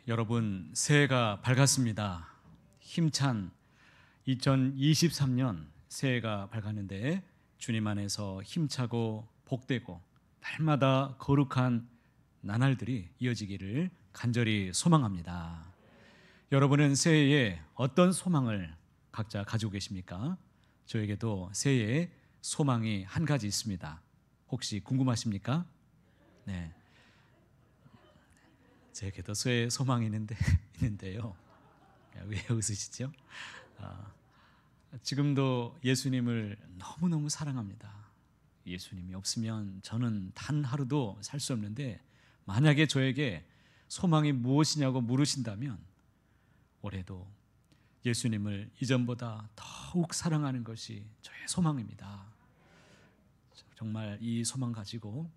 여러분, 새해가 밝았습니다. 힘찬 2023년 새해가 밝았는데 주님 안에서 힘차고 복되고 날마다 거룩한 나날들이 이어지기를 간절히 소망합니다. 여러분은 새해에 어떤 소망을 각자 가지고 계십니까? 저에게도 새해에 소망이 한 가지 있습니다. 혹시 궁금하십니까? 네. 제게도 새해 소망이 있는데요. 왜 웃으시죠? 지금도 예수님을 너무너무 사랑합니다. 예수님이 없으면 저는 단 하루도 살 수 없는데, 만약에 저에게 소망이 무엇이냐고 물으신다면 올해도 예수님을 이전보다 더욱 사랑하는 것이 저의 소망입니다. 정말 이 소망 가지고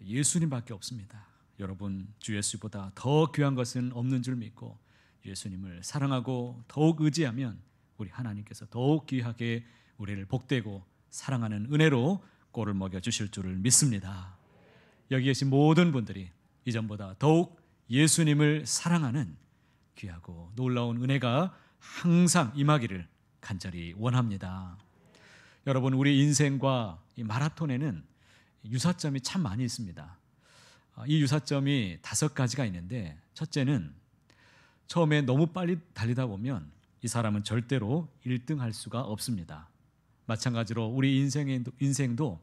예수님밖에 없습니다. 여러분, 주 예수보다 더 귀한 것은 없는 줄 믿고 예수님을 사랑하고 더욱 의지하면 우리 하나님께서 더욱 귀하게 우리를 복되고 사랑하는 은혜로 꼴을 먹여주실 줄을 믿습니다. 여기 계신 모든 분들이 이전보다 더욱 예수님을 사랑하는 귀하고 놀라운 은혜가 항상 임하기를 간절히 원합니다. 여러분, 우리 인생과 이 마라톤에는 유사점이 참 많이 있습니다. 이 유사점이 5가지가 있는데, 첫째는 처음에 너무 빨리 달리다 보면 이 사람은 절대로 1등 할 수가 없습니다. 마찬가지로 우리 인생도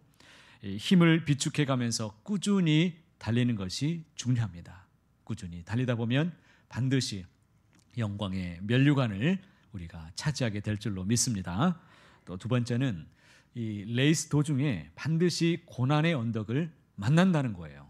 힘을 비축해 가면서 꾸준히 달리는 것이 중요합니다. 꾸준히 달리다 보면 반드시 영광의 면류관을 우리가 차지하게 될 줄로 믿습니다. 또 두 번째는 이 레이스 도중에 반드시 고난의 언덕을 만난다는 거예요.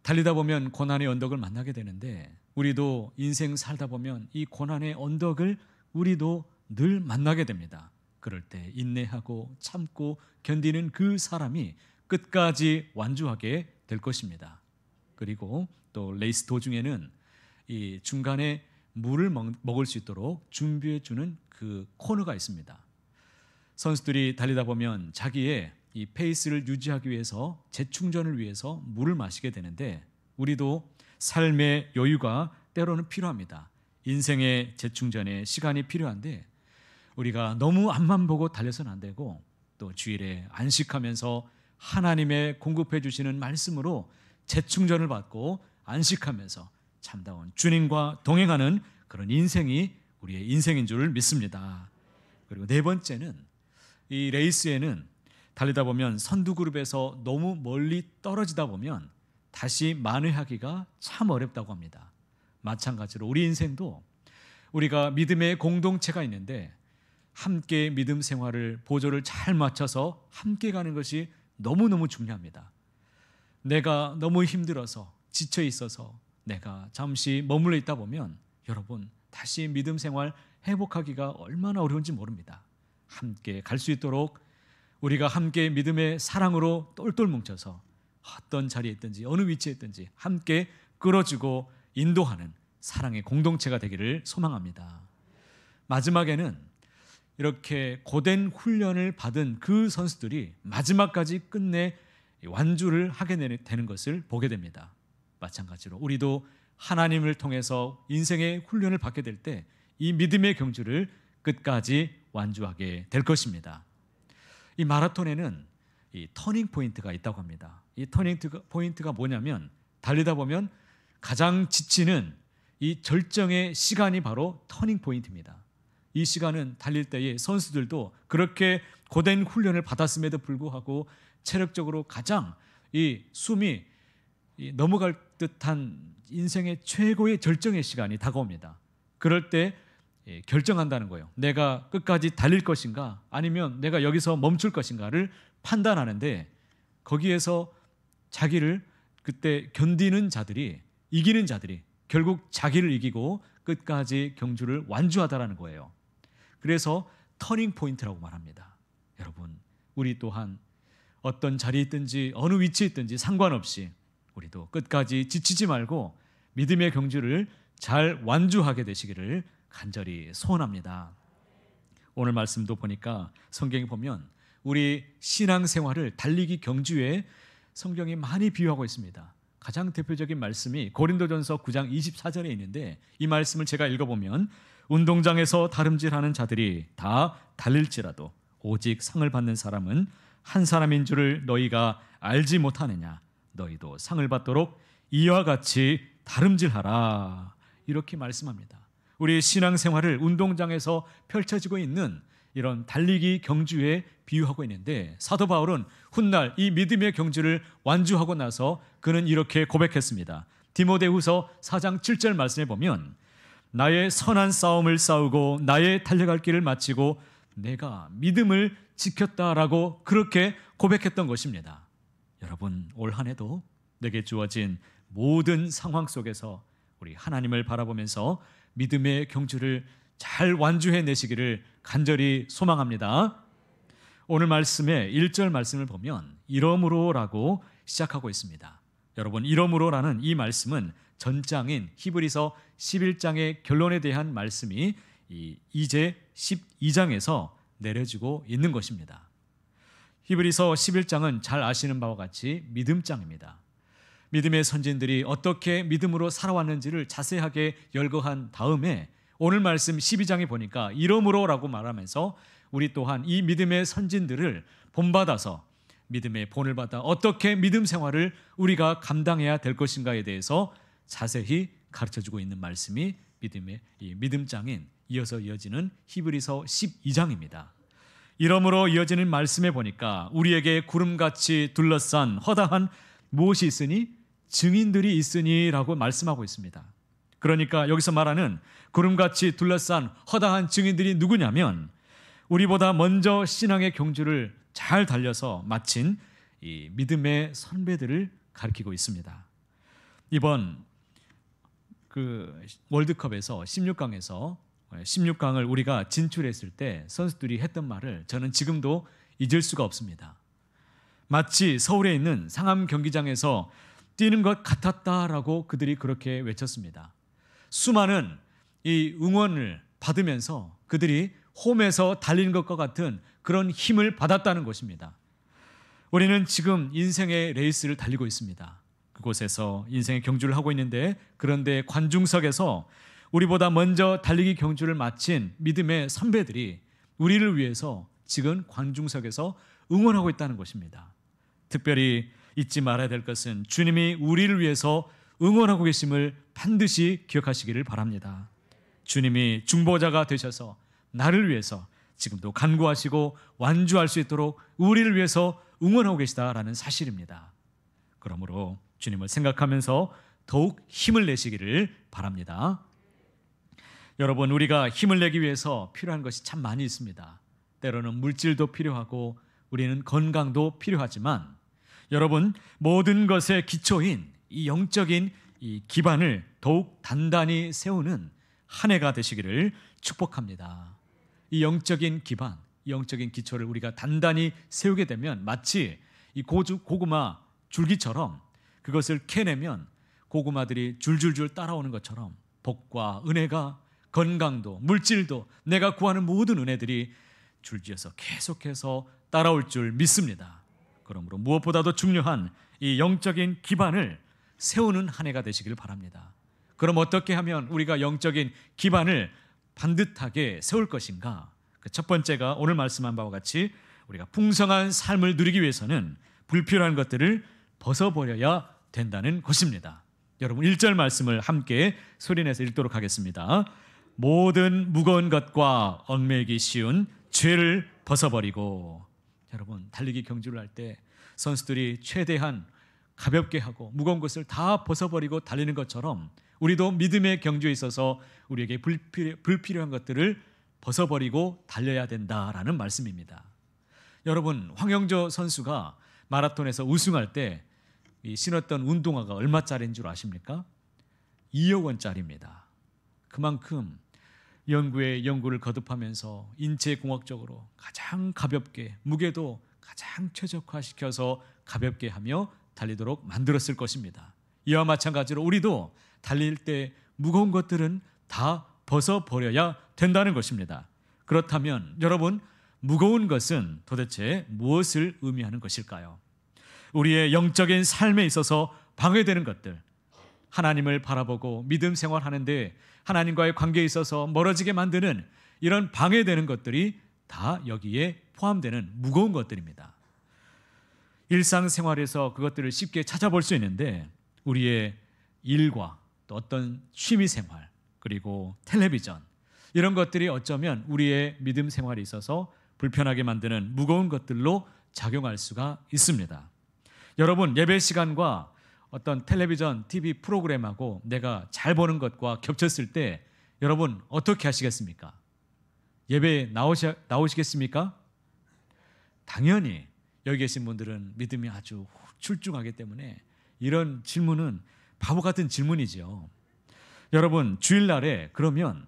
달리다 보면 고난의 언덕을 만나게 되는데, 우리도 인생 살다 보면 이 고난의 언덕을 우리도 늘 만나게 됩니다. 그럴 때 인내하고 참고 견디는 그 사람이 끝까지 완주하게 될 것입니다. 그리고 또 레이스 도중에는 이 중간에 물을 먹을 수 있도록 준비해 주는 그 코너가 있습니다. 선수들이 달리다 보면 자기의 이 페이스를 유지하기 위해서, 재충전을 위해서 물을 마시게 되는데, 우리도 삶의 여유가 때로는 필요합니다. 인생의 재충전에 시간이 필요한데, 우리가 너무 앞만 보고 달려서는 안 되고, 또 주일에 안식하면서 하나님의 공급해 주시는 말씀으로 재충전을 받고 안식하면서 참다운 주님과 동행하는 그런 인생이 우리의 인생인 줄 믿습니다. 그리고 네 번째는, 이 레이스에는 달리다 보면 선두 그룹에서 너무 멀리 떨어지다 보면 다시 만회하기가 참 어렵다고 합니다. 마찬가지로 우리 인생도 우리가 믿음의 공동체가 있는데, 함께 믿음 생활을 보조를 잘 맞춰서 함께 가는 것이 너무너무 중요합니다. 내가 너무 힘들어서 지쳐 있어서 내가 잠시 머물러 있다 보면 여러분, 다시 믿음 생활 회복하기가 얼마나 어려운지 모릅니다. 함께 갈 수 있도록 우리가 함께 믿음의 사랑으로 똘똘 뭉쳐서 어떤 자리에 있든지 어느 위치에 있든지 함께 끌어주고 인도하는 사랑의 공동체가 되기를 소망합니다. 마지막에는 이렇게 고된 훈련을 받은 그 선수들이 마지막까지 끝내 완주를 하게 되는 것을 보게 됩니다. 마찬가지로 우리도 하나님을 통해서 인생의 훈련을 받게 될 때 이 믿음의 경주를 끝까지 완주하게 될 것입니다. 이 마라톤에는 이 터닝 포인트가 있다고 합니다. 이 터닝 포인트가 뭐냐면, 달리다 보면 가장 지치는 이 절정의 시간이 바로 터닝 포인트입니다. 이 시간은 달릴 때에 선수들도 그렇게 고된 훈련을 받았음에도 불구하고 체력적으로 가장 이 숨이 넘어갈 듯한 인생의 최고의 절정의 시간이 다가옵니다. 그럴 때 결정한다는 거예요. 내가 끝까지 달릴 것인가, 아니면 내가 여기서 멈출 것인가를 판단하는데, 거기에서 자기를 그때 견디는 자들이, 이기는 자들이 결국 자기를 이기고 끝까지 경주를 완주하다라는 거예요. 그래서 터닝 포인트라고 말합니다. 여러분, 우리 또한 어떤 자리에 있든지 어느 위치에 있든지 상관없이 우리도 끝까지 지치지 말고 믿음의 경주를 잘 완주하게 되시기를 간절히 소원합니다. 오늘 말씀도 보니까 성경에 보면 우리 신앙생활을 달리기 경주에 성경이 많이 비유하고 있습니다. 가장 대표적인 말씀이 고린도전서 9장 24절에 있는데, 이 말씀을 제가 읽어보면 운동장에서 다름질하는 자들이 다 달릴지라도 오직 상을 받는 사람은 한 사람인 줄을 너희가 알지 못하느냐. 너희도 상을 받도록 이와 같이 다름질하라. 이렇게 말씀합니다. 우리의 신앙생활을 운동장에서 펼쳐지고 있는 이런 달리기 경주에 비유하고 있는데, 사도 바울은 훗날 이 믿음의 경주를 완주하고 나서 그는 이렇게 고백했습니다. 디모데후서 4장 7절 말씀에 보면 나의 선한 싸움을 싸우고 나의 달려갈 길을 마치고 내가 믿음을 지켰다라고 그렇게 고백했던 것입니다. 여러분, 올 한 해도 내게 주어진 모든 상황 속에서 우리 하나님을 바라보면서 믿음의 경주를 잘 완주해내시기를 간절히 소망합니다. 오늘 말씀의 1절 말씀을 보면 이러므로라고 시작하고 있습니다. 여러분, 이러므로라는 이 말씀은 전장인 히브리서 11장의 결론에 대한 말씀이 이제 12장에서 내려지고 있는 것입니다. 히브리서 11장은 잘 아시는 바와 같이 믿음장입니다. 믿음의 선진들이 어떻게 믿음으로 살아왔는지를 자세하게 열거한 다음에 오늘 말씀 12장에 보니까 이러므로라고 말하면서 우리 또한 이 믿음의 선진들을 본받아서 믿음의 본을 받아 어떻게 믿음 생활을 우리가 감당해야 될 것인가에 대해서 자세히 가르쳐주고 있는 말씀이 믿음의 이 믿음장인 이어서 이어지는 히브리서 12장입니다. 이러므로 이어지는 말씀에 보니까 우리에게 구름같이 둘러싼 허다한 무엇이 있으니 증인들이 있으니라고 말씀하고 있습니다. 그러니까 여기서 말하는 구름같이 둘러싼 허다한 증인들이 누구냐면 우리보다 먼저 신앙의 경주를 잘 달려서 마친 이 믿음의 선배들을 가리키고 있습니다. 이번 월드컵에서 16강을 우리가 진출했을 때 선수들이 했던 말을 저는 지금도 잊을 수가 없습니다. 마치 서울에 있는 상암 경기장에서 뛰는 것 같았다라고 그들이 그렇게 외쳤습니다. 수많은 이 응원을 받으면서 그들이 홈에서 달리는 것과 같은 그런 힘을 받았다는 것입니다. 우리는 지금 인생의 레이스를 달리고 있습니다. 그곳에서 인생의 경주를 하고 있는데, 그런데 관중석에서 우리보다 먼저 달리기 경주를 마친 믿음의 선배들이 우리를 위해서 지금 관중석에서 응원하고 있다는 것입니다. 특별히 잊지 말아야 될 것은 주님이 우리를 위해서 응원하고 계심을 반드시 기억하시기를 바랍니다. 주님이 중보자가 되셔서 나를 위해서 지금도 간구하시고 완주할 수 있도록 우리를 위해서 응원하고 계시다라는 사실입니다. 그러므로 주님을 생각하면서 더욱 힘을 내시기를 바랍니다. 여러분, 우리가 힘을 내기 위해서 필요한 것이 참 많이 있습니다. 때로는 물질도 필요하고 우리는 건강도 필요하지만 여러분, 모든 것의 기초인 이 영적인 이 기반을 더욱 단단히 세우는 한 해가 되시기를 축복합니다. 이 영적인 기반, 이 영적인 기초를 우리가 단단히 세우게 되면 마치 이 고구마 줄기처럼 그것을 캐내면 고구마들이 줄줄줄 따라오는 것처럼 복과 은혜가, 건강도, 물질도, 내가 구하는 모든 은혜들이 줄지어서 계속해서 따라올 줄 믿습니다. 그러므로 무엇보다도 중요한 이 영적인 기반을 세우는 한 해가 되시길 바랍니다. 그럼 어떻게 하면 우리가 영적인 기반을 반듯하게 세울 것인가? 그 첫 번째가 오늘 말씀한 바와 같이 우리가 풍성한 삶을 누리기 위해서는 불필요한 것들을 벗어버려야 된다는 것입니다. 여러분, 1절 말씀을 함께 소리내서 읽도록 하겠습니다. 모든 무거운 것과 얽매이기 쉬운 죄를 벗어버리고. 여러분, 달리기 경주를 할 때 선수들이 최대한 가볍게 하고 무거운 것을 다 벗어버리고 달리는 것처럼 우리도 믿음의 경주에 있어서 우리에게 불필요한 것들을 벗어버리고 달려야 된다라는 말씀입니다. 여러분, 황영조 선수가 마라톤에서 우승할 때 신었던 운동화가 얼마짜리인 줄 아십니까? 2억 원짜리입니다. 그만큼 연구에 연구를 거듭하면서 인체공학적으로 가장 가볍게, 무게도 가장 최적화시켜서 가볍게 하며 달리도록 만들었을 것입니다. 이와 마찬가지로 우리도 달릴 때 무거운 것들은 다 벗어버려야 된다는 것입니다. 그렇다면 여러분, 무거운 것은 도대체 무엇을 의미하는 것일까요? 우리의 영적인 삶에 있어서 방해되는 것들, 하나님을 바라보고 믿음 생활하는데 하나님과의 관계에 있어서 멀어지게 만드는 이런 방해되는 것들이 다 여기에 포함되는 무거운 것들입니다. 일상생활에서 그것들을 쉽게 찾아볼 수 있는데 우리의 일과 또 어떤 취미생활 그리고 텔레비전 이런 것들이 어쩌면 우리의 믿음 생활에 있어서 불편하게 만드는 무거운 것들로 작용할 수가 있습니다. 여러분, 예배 시간과 어떤 텔레비전, TV 프로그램하고 내가 잘 보는 것과 겹쳤을 때 여러분 어떻게 하시겠습니까? 예배에 나오시겠습니까? 당연히 여기 계신 분들은 믿음이 아주 출중하기 때문에 이런 질문은 바보 같은 질문이죠. 여러분, 주일날에 그러면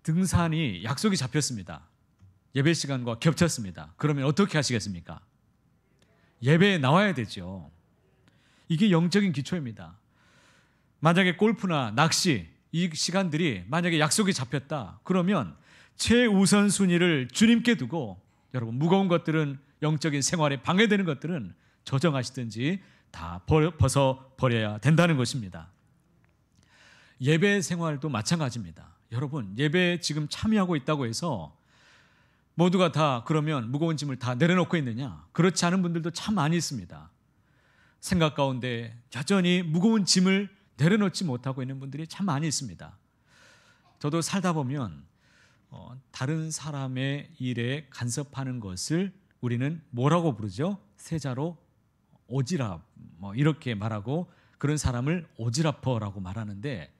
등산이 약속이 잡혔습니다. 예배 시간과 겹쳤습니다. 그러면 어떻게 하시겠습니까? 예배에 나와야 되죠. 이게 영적인 기초입니다. 만약에 골프나 낚시 이 시간들이 만약에 약속이 잡혔다 그러면 최우선 순위를 주님께 두고 여러분 무거운 것들은 영적인 생활에 방해되는 것들은 조정하시든지 다 벗어버려야 된다는 것입니다. 예배 생활도 마찬가지입니다. 여러분, 예배에 지금 참여하고 있다고 해서 모두가 다 그러면 무거운 짐을 다 내려놓고 있느냐? 그렇지 않은 분들도 참 많이 있습니다. 생각 가운데 여전히 무거운 짐을 내려놓지 못하고 있는 분들이 참 많이 있습니다. 저도 살다 보면 다른 사람의 일에 간섭하는 것을 우리는 뭐라고 부르죠? 세자로 오지랖 이렇게 말하고 그런 사람을 오지랖퍼라고 말하는데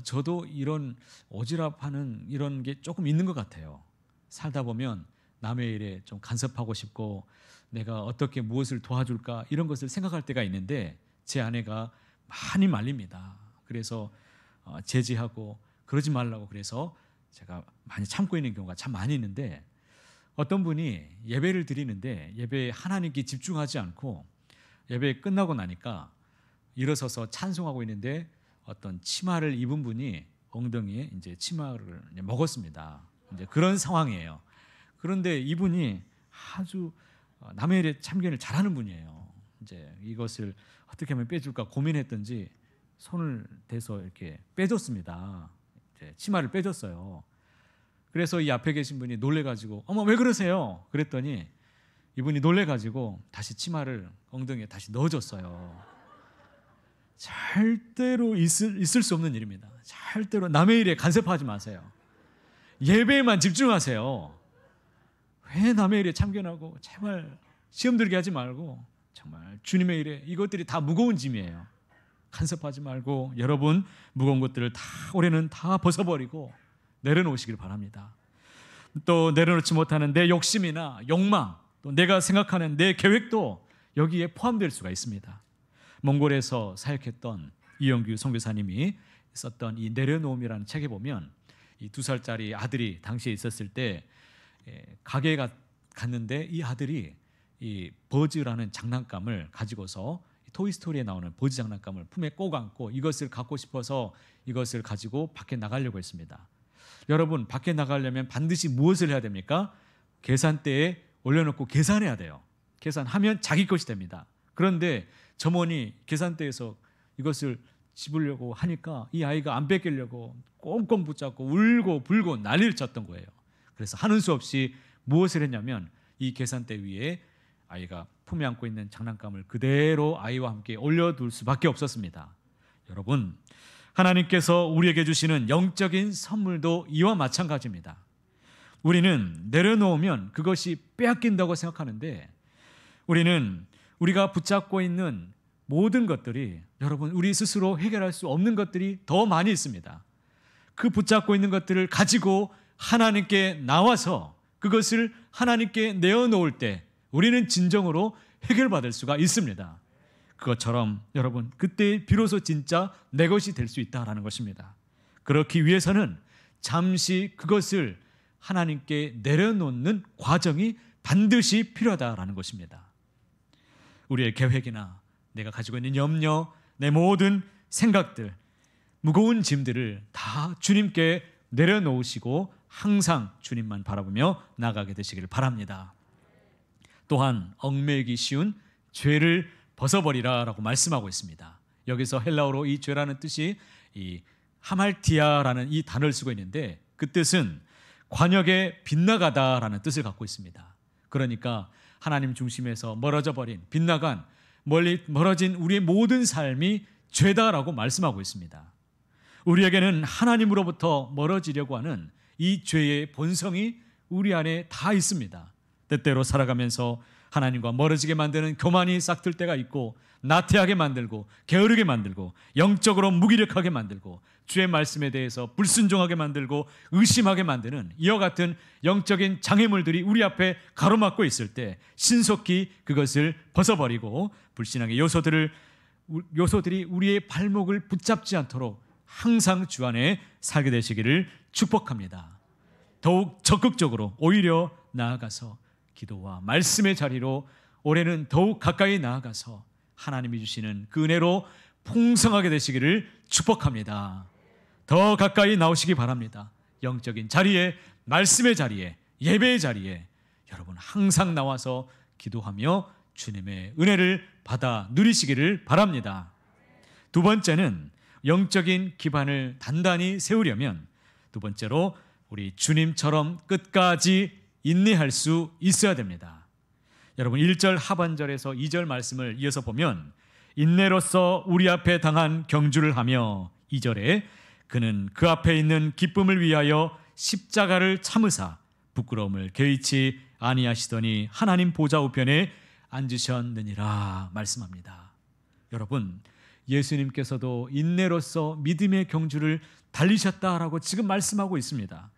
저도 이런 오지랖하는 이런 게 조금 있는 것 같아요. 살다 보면 남의 일에 좀 간섭하고 싶고 내가 어떻게 무엇을 도와줄까 이런 것을 생각할 때가 있는데 제 아내가 많이 말립니다. 그래서 제지하고 그러지 말라고 그래서 제가 많이 참고 있는 경우가 참 많이 있는데 어떤 분이 예배를 드리는데 예배에 하나님께 집중하지 않고 예배 끝나고 나니까 일어서서 찬송하고 있는데 어떤 치마를 입은 분이 엉덩이에 이제 치마를 먹었습니다. 이제 그런 상황이에요. 그런데 이분이 아주 남의 일에 참견을 잘하는 분이에요. 이제 이것을 어떻게 하면 빼줄까 고민했던지 손을 대서 이렇게 빼줬습니다. 이제 치마를 빼줬어요. 그래서 이 앞에 계신 분이 놀래가지고 어머 왜 그러세요? 그랬더니 이분이 놀래가지고 다시 치마를 엉덩이에 다시 넣어줬어요. 절대로 있을 수 없는 일입니다. 절대로 남의 일에 간섭하지 마세요. 예배에만 집중하세요. 왜 남의 일에 참견하고 제발 시험 들게 하지 말고 정말 주님의 일에 이것들이 다 무거운 짐이에요. 간섭하지 말고 여러분 무거운 것들을 다 올해는 다 벗어버리고 내려놓으시길 바랍니다. 또 내려놓지 못하는 내 욕심이나 욕망 또 내가 생각하는 내 계획도 여기에 포함될 수가 있습니다. 몽골에서 사역했던 이영규 선교사님이 썼던 이 내려놓음이라는 책에 보면 이 2살짜리 아들이 당시에 있었을 때 가게에 갔는데 이 아들이 이 버즈라는 장난감을 가지고서 토이스토리에 나오는 버즈 장난감을 품에 꼭 안고 이것을 갖고 싶어서 이것을 가지고 밖에 나가려고 했습니다. 여러분 밖에 나가려면 반드시 무엇을 해야 됩니까? 계산대에 올려놓고 계산해야 돼요. 계산하면 자기 것이 됩니다. 그런데 점원이 계산대에서 이것을 집으려고 하니까 이 아이가 안 뺏기려고 꽁꽁 붙잡고 울고 불고 난리를 쳤던 거예요. 그래서 하는 수 없이 무엇을 했냐면 이 계산대 위에 아이가 품에 안고 있는 장난감을 그대로 아이와 함께 올려둘 수밖에 없었습니다. 여러분, 하나님께서 우리에게 주시는 영적인 선물도 이와 마찬가지입니다. 우리는 내려놓으면 그것이 빼앗긴다고 생각하는데 우리는 우리가 붙잡고 있는 모든 것들이 여러분 우리 스스로 해결할 수 없는 것들이 더 많이 있습니다. 그 붙잡고 있는 것들을 가지고 하나님께 나와서 그것을 하나님께 내어놓을 때 우리는 진정으로 해결받을 수가 있습니다. 그것처럼 여러분 그때 비로소 진짜 내 것이 될 수 있다라는 것입니다. 그렇기 위해서는 잠시 그것을 하나님께 내려놓는 과정이 반드시 필요하다라는 것입니다. 우리의 계획이나 내가 가지고 있는 염려, 내 모든 생각들, 무거운 짐들을 다 주님께 내려놓으시고 항상 주님만 바라보며 나가게 되시기를 바랍니다. 또한 얽매이기 쉬운 죄를 벗어버리라라고 말씀하고 있습니다. 여기서 헬라어로 이 죄라는 뜻이 이 하말티아라는 이 단어를 쓰고 있는데 그 뜻은 관역에 빗나가다라는 뜻을 갖고 있습니다. 그러니까 하나님 중심에서 멀어져 버린, 빗나간, 멀리 멀어진 우리의 모든 삶이 죄다라고 말씀하고 있습니다. 우리에게는 하나님으로부터 멀어지려고 하는 이 죄의 본성이 우리 안에 다 있습니다. 때때로 살아가면서 하나님과 멀어지게 만드는 교만이 싹틀 때가 있고, 나태하게 만들고 게으르게 만들고 영적으로 무기력하게 만들고 주의 말씀에 대해서 불순종하게 만들고 의심하게 만드는 이와 같은 영적인 장애물들이 우리 앞에 가로막고 있을 때 신속히 그것을 벗어버리고 불신앙의 요소들이 우리의 발목을 붙잡지 않도록 항상 주 안에 살게 되시기를 축복합니다. 더욱 적극적으로 오히려 나아가서 기도와 말씀의 자리로 올해는 더욱 가까이 나아가서 하나님이 주시는 그 은혜로 풍성하게 되시기를 축복합니다. 더 가까이 나오시기 바랍니다. 영적인 자리에, 말씀의 자리에, 예배의 자리에 여러분 항상 나와서 기도하며 주님의 은혜를 받아 누리시기를 바랍니다. 두 번째는 영적인 기반을 단단히 세우려면 두 번째로 우리 주님처럼 끝까지 인내할 수 있어야 됩니다. 여러분 1절 하반절에서 2절 말씀을 이어서 보면 인내로서 우리 앞에 당한 경주를 하며 2절에 그는 그 앞에 있는 기쁨을 위하여 십자가를 참으사 부끄러움을 개의치 아니하시더니 하나님 보좌 우편에 앉으셨느니라 말씀합니다. 여러분 예수님께서도 인내로서 믿음의 경주를 달리셨다라고 지금 말씀하고 있습니다.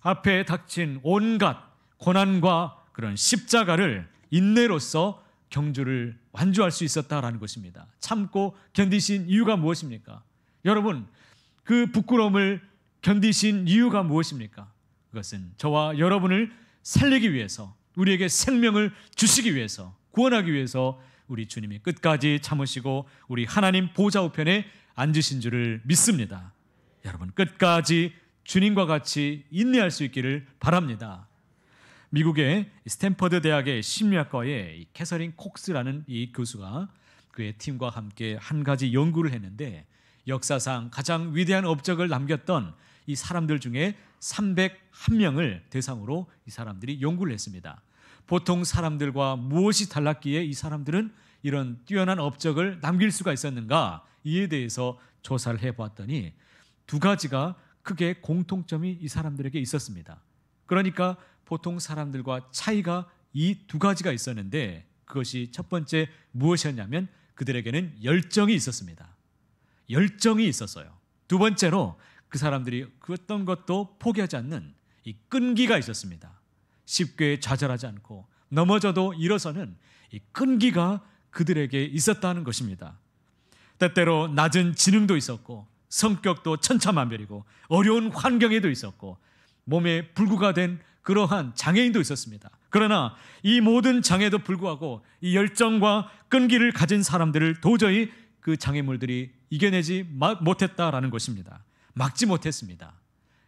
앞에 닥친 온갖 고난과 그런 십자가를 인내로서 경주를 완주할 수 있었다라는 것입니다. 참고 견디신 이유가 무엇입니까? 여러분 그 부끄러움을 견디신 이유가 무엇입니까? 그것은 저와 여러분을 살리기 위해서, 우리에게 생명을 주시기 위해서, 구원하기 위해서 우리 주님이 끝까지 참으시고 우리 하나님 보좌 우편에 앉으신 줄을 믿습니다. 여러분 끝까지 주님과 같이 인내할 수 있기를 바랍니다. 미국의 스탠퍼드 대학의 심리학과의 캐서린 콕스라는 이 교수가 그의 팀과 함께 한 가지 연구를 했는데 역사상 가장 위대한 업적을 남겼던 이 사람들 중에 301명을 대상으로 이 사람들이 연구를 했습니다. 보통 사람들과 무엇이 달랐기에 이 사람들은 이런 뛰어난 업적을 남길 수가 있었는가, 이에 대해서 조사를 해보았더니 두 가지가 크게 공통점이 이 사람들에게 있었습니다. 그러니까 보통 사람들과 차이가 이 두 가지가 있었는데 그것이 첫 번째 무엇이었냐면 그들에게는 열정이 있었습니다. 열정이 있었어요. 두 번째로 그 사람들이 그 어떤 것도 포기하지 않는 이 끈기가 있었습니다. 쉽게 좌절하지 않고 넘어져도 일어서는 이 끈기가 그들에게 있었다는 것입니다. 때때로 낮은 지능도 있었고 성격도 천차만별이고 어려운 환경에도 있었고 몸에 불구가 된 그러한 장애인도 있었습니다. 그러나 이 모든 장애도 불구하고 이 열정과 끈기를 가진 사람들을 도저히 그 장애물들이 이겨내지 못했다라는 것입니다. 막지 못했습니다.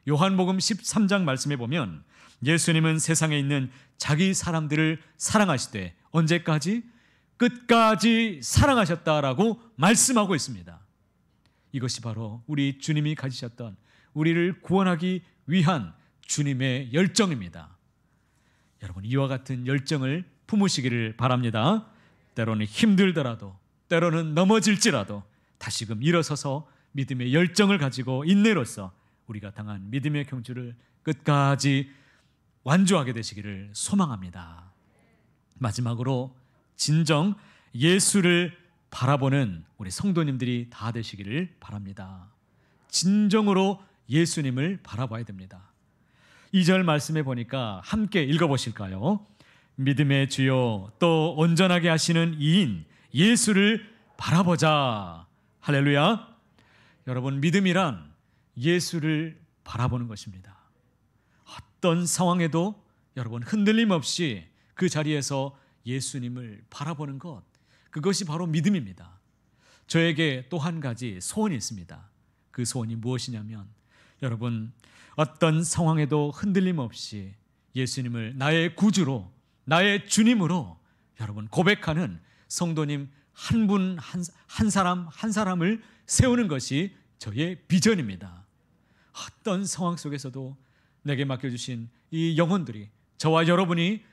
요한복음 13장 말씀에 보면 예수님은 세상에 있는 자기 사람들을 사랑하시되 언제까지? 끝까지 사랑하셨다라고 말씀하고 있습니다. 이것이 바로 우리 주님이 가지셨던 우리를 구원하기 위한 주님의 열정입니다. 여러분 이와 같은 열정을 품으시기를 바랍니다. 때로는 힘들더라도, 때로는 넘어질지라도 다시금 일어서서 믿음의 열정을 가지고 인내로서 우리가 당한 믿음의 경주를 끝까지 완주하게 되시기를 소망합니다. 마지막으로 진정 예수를 바라보는 우리 성도님들이 다 되시기를 바랍니다. 진정으로 예수님을 바라봐야 됩니다. 2절 말씀에 보니까 함께 읽어보실까요? 믿음의 주요 또 온전하게 하시는 이인 예수를 바라보자. 할렐루야. 여러분 믿음이란 예수를 바라보는 것입니다. 어떤 상황에도 여러분 흔들림 없이 그 자리에서 예수님을 바라보는 것, 그것이 바로 믿음입니다. 저에게 또 한 가지 소원이 있습니다. 그 소원이 무엇이냐면 여러분 어떤 상황에도 흔들림 없이 예수님을 나의 구주로, 나의 주님으로 여러분 고백하는 성도님 한 분 한 사람 한 사람을 세우는 것이 저의 비전입니다. 어떤 상황 속에서도 내게 맡겨주신 이 영혼들이, 저와 여러분이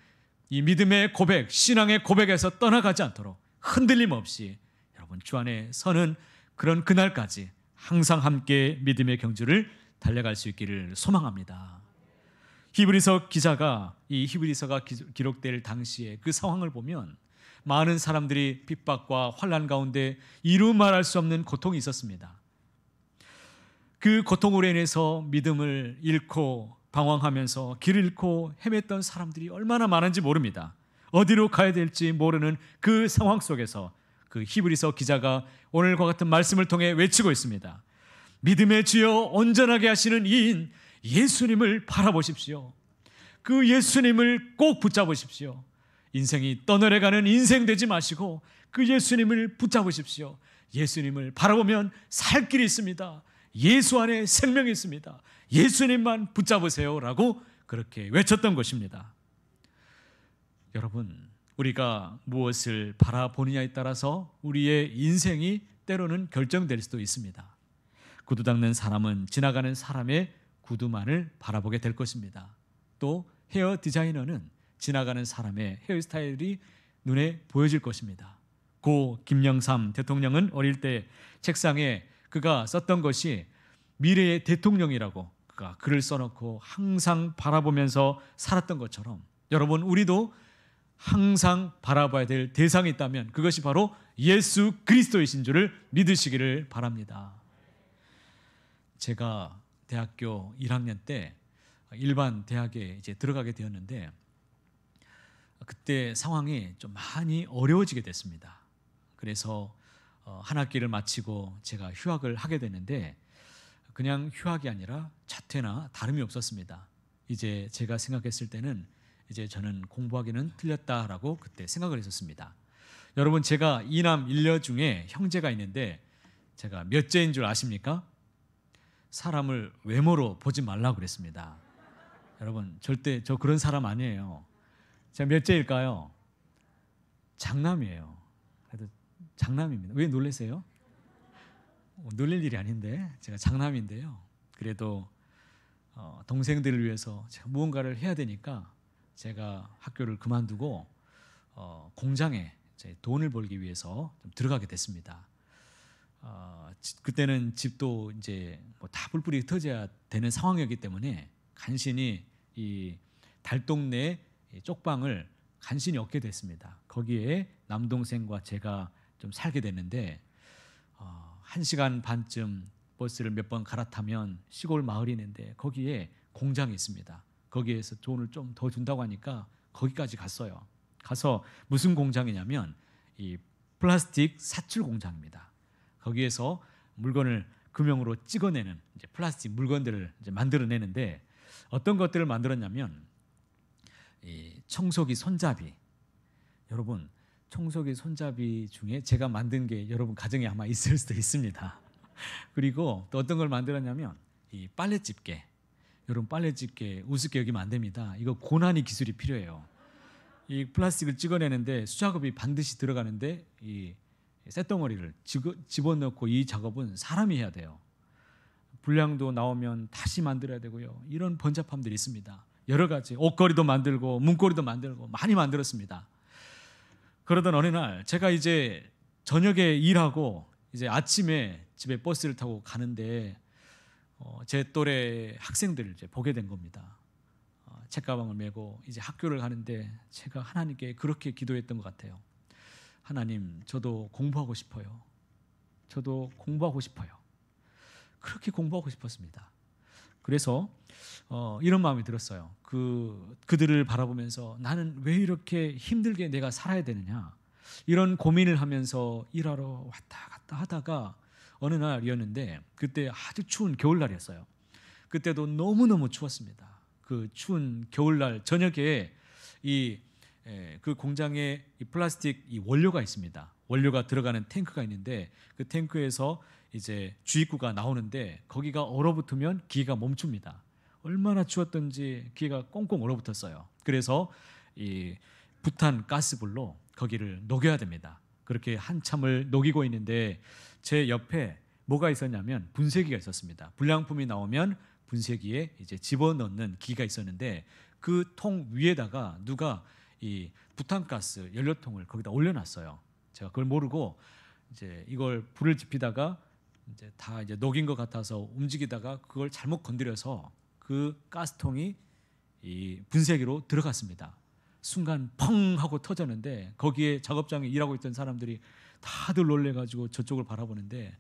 이 믿음의 고백, 신앙의 고백에서 떠나가지 않도록 흔들림 없이 여러분 주 안에 서는 그런 그날까지 항상 함께 믿음의 경주를 달려갈 수 있기를 소망합니다. 히브리서 기자가 이 히브리서가 기록될 당시에 그 상황을 보면 많은 사람들이 핍박과 환난 가운데 이루 말할 수 없는 고통이 있었습니다. 그 고통으로 인해서 믿음을 잃고 방황하면서 길을 잃고 헤맸던 사람들이 얼마나 많은지 모릅니다. 어디로 가야 될지 모르는 그 상황 속에서 그 히브리서 기자가 오늘과 같은 말씀을 통해 외치고 있습니다. 믿음의 주여 온전하게 하시는 이인 예수님을 바라보십시오. 그 예수님을 꼭 붙잡으십시오. 인생이 떠내려가는 인생 되지 마시고 그 예수님을 붙잡으십시오. 예수님을 바라보면 살 길이 있습니다. 예수 안에 생명이 있습니다. 예수님만 붙잡으세요 라고 그렇게 외쳤던 것입니다. 여러분, 우리가 무엇을 바라보느냐에 따라서 우리의 인생이 때로는 결정될 수도 있습니다. 구두 닦는 사람은 지나가는 사람의 구두만을 바라보게 될 것입니다. 또 헤어 디자이너는 지나가는 사람의 헤어스타일이 눈에 보여질 것입니다. 고 김영삼 대통령은 어릴 때 책상에 그가 썼던 것이 미래의 대통령이라고 그가 글을 써놓고 항상 바라보면서 살았던 것처럼 여러분, 우리도 항상 바라봐야 될 대상이 있다면 그것이 바로 예수 그리스도이신 줄을 믿으시기를 바랍니다. 제가 대학교 1학년 때 일반 대학에 이제 들어가게 되었는데 그때 상황이 좀 많이 어려워지게 됐습니다. 그래서 한 학기를 마치고 제가 휴학을 하게 됐는데 그냥 휴학이 아니라 자퇴나 다름이 없었습니다. 이제 제가 생각했을 때는 이제 저는 공부하기는 틀렸다라고 그때 생각을 했었습니다. 여러분, 제가 이남 일녀 중에 형제가 있는데 제가 몇째인 줄 아십니까? 사람을 외모로 보지 말라고 그랬습니다. 여러분, 절대 저 그런 사람 아니에요. 제가 몇째일까요? 장남이에요. 그래도 장남입니다. 왜 놀라세요? 놀릴 일이 아닌데 제가 장남인데요. 그래도 동생들을 위해서 제가 무언가를 해야 되니까 제가 학교를 그만두고 공장에 돈을 벌기 위해서 좀 들어가게 됐습니다. 그때는 집도 이제 뭐 다 뿔뿔이 흩어져야 되는 상황이었기 때문에 간신히 이 달동네 쪽방을 간신히 얻게 됐습니다. 거기에 남동생과 제가 좀 살게 됐는데 1시간 반쯤 버스를 몇 번 갈아타면 시골 마을이 있는데 거기에 공장이 있습니다. 거기에서 돈을 좀 더 준다고 하니까 거기까지 갔어요. 가서 무슨 공장이냐면 이 플라스틱 사출 공장입니다. 거기에서 물건을 금형으로 찍어내는 이제 플라스틱 물건들을 이제 만들어내는데 어떤 것들을 만들었냐면 이 청소기 손잡이. 여러분, 청소기 손잡이 중에 제가 만든 게 여러분 가정에 아마 있을 수도 있습니다. 그리고 또 어떤 걸 만들었냐면 이 빨래집게. 여러분, 빨래집게 우습게 여기면 안 됩니다. 이거 고난의 기술이 필요해요. 이 플라스틱을 찍어내는데 수작업이 반드시 들어가는데 이 쇳덩어리를 집어넣고 이 작업은 사람이 해야 돼요. 불량도 나오면 다시 만들어야 되고요. 이런 번잡함들이 있습니다. 여러 가지 옷걸이도 만들고 문고리도 만들고 많이 만들었습니다. 그러던 어느 날 제가 이제 저녁에 일하고 이제 아침에 집에 버스를 타고 가는데 제 또래 학생들을 이제 보게 된 겁니다. 책가방을 메고 이제 학교를 가는데 제가 하나님께 그렇게 기도했던 것 같아요. 하나님, 저도 공부하고 싶어요. 저도 공부하고 싶어요. 그렇게 공부하고 싶었습니다. 그래서 이런 마음이 들었어요. 그들을 바라보면서 나는 왜 이렇게 힘들게 내가 살아야 되느냐, 이런 고민을 하면서 일하러 왔다 갔다 하다가 어느 날이었는데 그때 아주 추운 겨울날이었어요. 그때도 너무너무 추웠습니다. 그 추운 겨울날 저녁에 그 공장에 이 플라스틱 이 원료가 있습니다. 원료가 들어가는 탱크가 있는데 그 탱크에서 이제 주입구가 나오는데 거기가 얼어붙으면 기계가 멈춥니다. 얼마나 추웠던지 기계가 꽁꽁 얼어붙었어요. 그래서 이 부탄 가스불로 거기를 녹여야 됩니다. 그렇게 한참을 녹이고 있는데 제 옆에 뭐가 있었냐면 분쇄기가 있었습니다. 불량품이 나오면 분쇄기에 이제 집어넣는 기가 있었는데 그 통 위에다가 누가 이 부탄가스 연료통을 거기다 올려놨어요. 제가 그걸 모르고 이제 이걸 불을 지피다가 이제 다 이제 녹인 것 같아서 움직이다가 그걸 잘못 건드려서 그 가스통이 이 분쇄기로 들어갔습니다. 순간 펑 하고 터졌는데 거기에 작업장에 일하고 있던 사람들이 다들 놀래가지고 저쪽을 바라보는데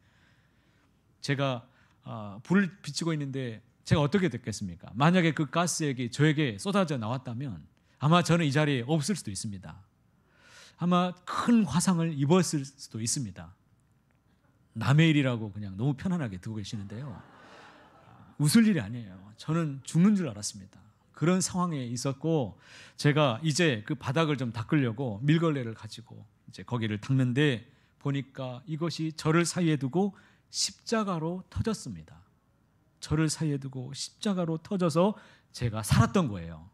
제가 불을 비추고 있는데 제가 어떻게 됐겠습니까? 만약에 그 가스액이 저에게 쏟아져 나왔다면 아마 저는 이 자리에 없을 수도 있습니다. 아마 큰 화상을 입었을 수도 있습니다. 남의 일이라고 그냥 너무 편안하게 듣고 계시는데요. 웃을 일이 아니에요. 저는 죽는 줄 알았습니다. 그런 상황에 있었고 제가 이제 그 바닥을 좀 닦으려고 밀걸레를 가지고 이제 거기를 닦는데 보니까 이것이 저를 사이에 두고 십자가로 터졌습니다. 저를 사이에 두고 십자가로 터져서 제가 살았던 거예요.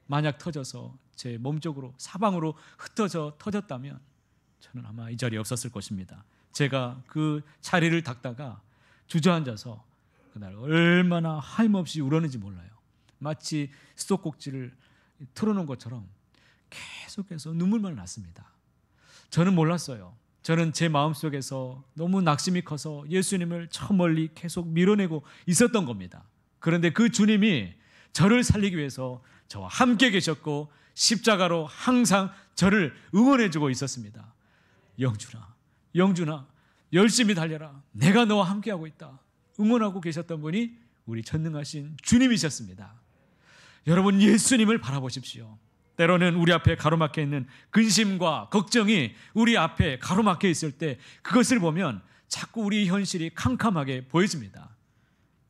만약 터져서 제 몸쪽으로 사방으로 흩어져 터졌다면 저는 아마 이 자리에 없었을 것입니다. 제가 그 자리를 닦다가 주저앉아서 그날 얼마나 하염없이 울었는지 몰라요. 마치 수도꼭지를 틀어놓은 것처럼 계속해서 눈물만 났습니다. 저는 몰랐어요. 저는 제 마음속에서 너무 낙심이 커서 예수님을 저 멀리 계속 밀어내고 있었던 겁니다. 그런데 그 주님이 저를 살리기 위해서 저와 함께 계셨고 십자가로 항상 저를 응원해주고 있었습니다. 영준아 열심히 달려라. 내가 너와 함께하고 있다. 응원하고 계셨던 분이 우리 전능하신 주님이셨습니다. 여러분 예수님을 바라보십시오. 때로는 우리 앞에 가로막혀 있는 근심과 걱정이 우리 앞에 가로막혀 있을 때 그것을 보면 자꾸 우리 현실이 캄캄하게 보여집니다.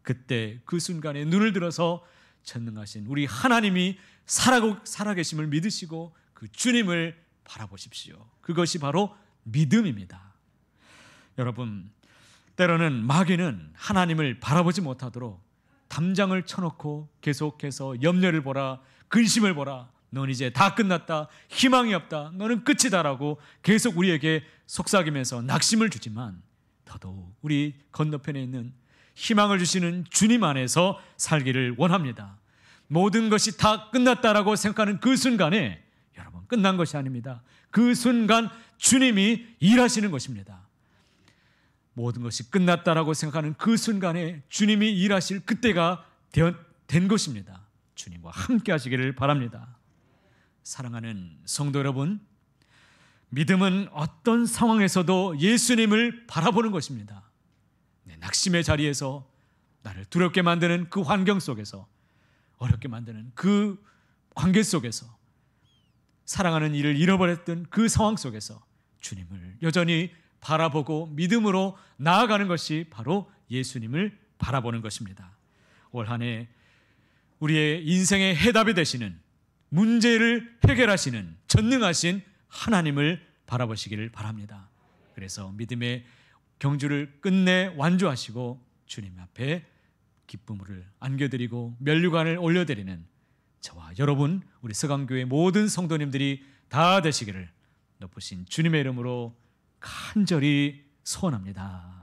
그때 그 순간에 눈을 들어서 전능하신 우리 하나님이 살아계심을 믿으시고 그 주님을 바라보십시오. 그것이 바로 믿음입니다. 여러분 때로는 마귀는 하나님을 바라보지 못하도록 담장을 쳐놓고 계속해서 염려를 보라, 근심을 보라, 넌 이제 다 끝났다, 희망이 없다, 너는 끝이다라고 계속 우리에게 속삭이면서 낙심을 주지만 더더욱 우리 건너편에 있는 희망을 주시는 주님 안에서 살기를 원합니다. 모든 것이 다 끝났다라고 생각하는 그 순간에 여러분 끝난 것이 아닙니다. 그 순간 주님이 일하시는 것입니다. 모든 것이 끝났다라고 생각하는 그 순간에 주님이 일하실 그때가 된 것입니다. 주님과 함께 하시기를 바랍니다. 사랑하는 성도 여러분, 믿음은 어떤 상황에서도 예수님을 바라보는 것입니다. 내 낙심의 자리에서 나를 두렵게 만드는 그 환경 속에서, 어렵게 만드는 그 관계 속에서, 사랑하는 이를 잃어버렸던 그 상황 속에서 주님을 여전히 바라보고 믿음으로 나아가는 것이 바로 예수님을 바라보는 것입니다. 올 한 해 우리의 인생의 해답이 되시는, 문제를 해결하시는 전능하신 하나님을 바라보시기를 바랍니다. 그래서 믿음의 경주를 끝내 완주하시고 주님 앞에 기쁨을 안겨드리고 면류관을 올려드리는 저와 여러분, 우리 서강교회 모든 성도님들이 다 되시기를 높으신 주님의 이름으로 간절히 소원합니다.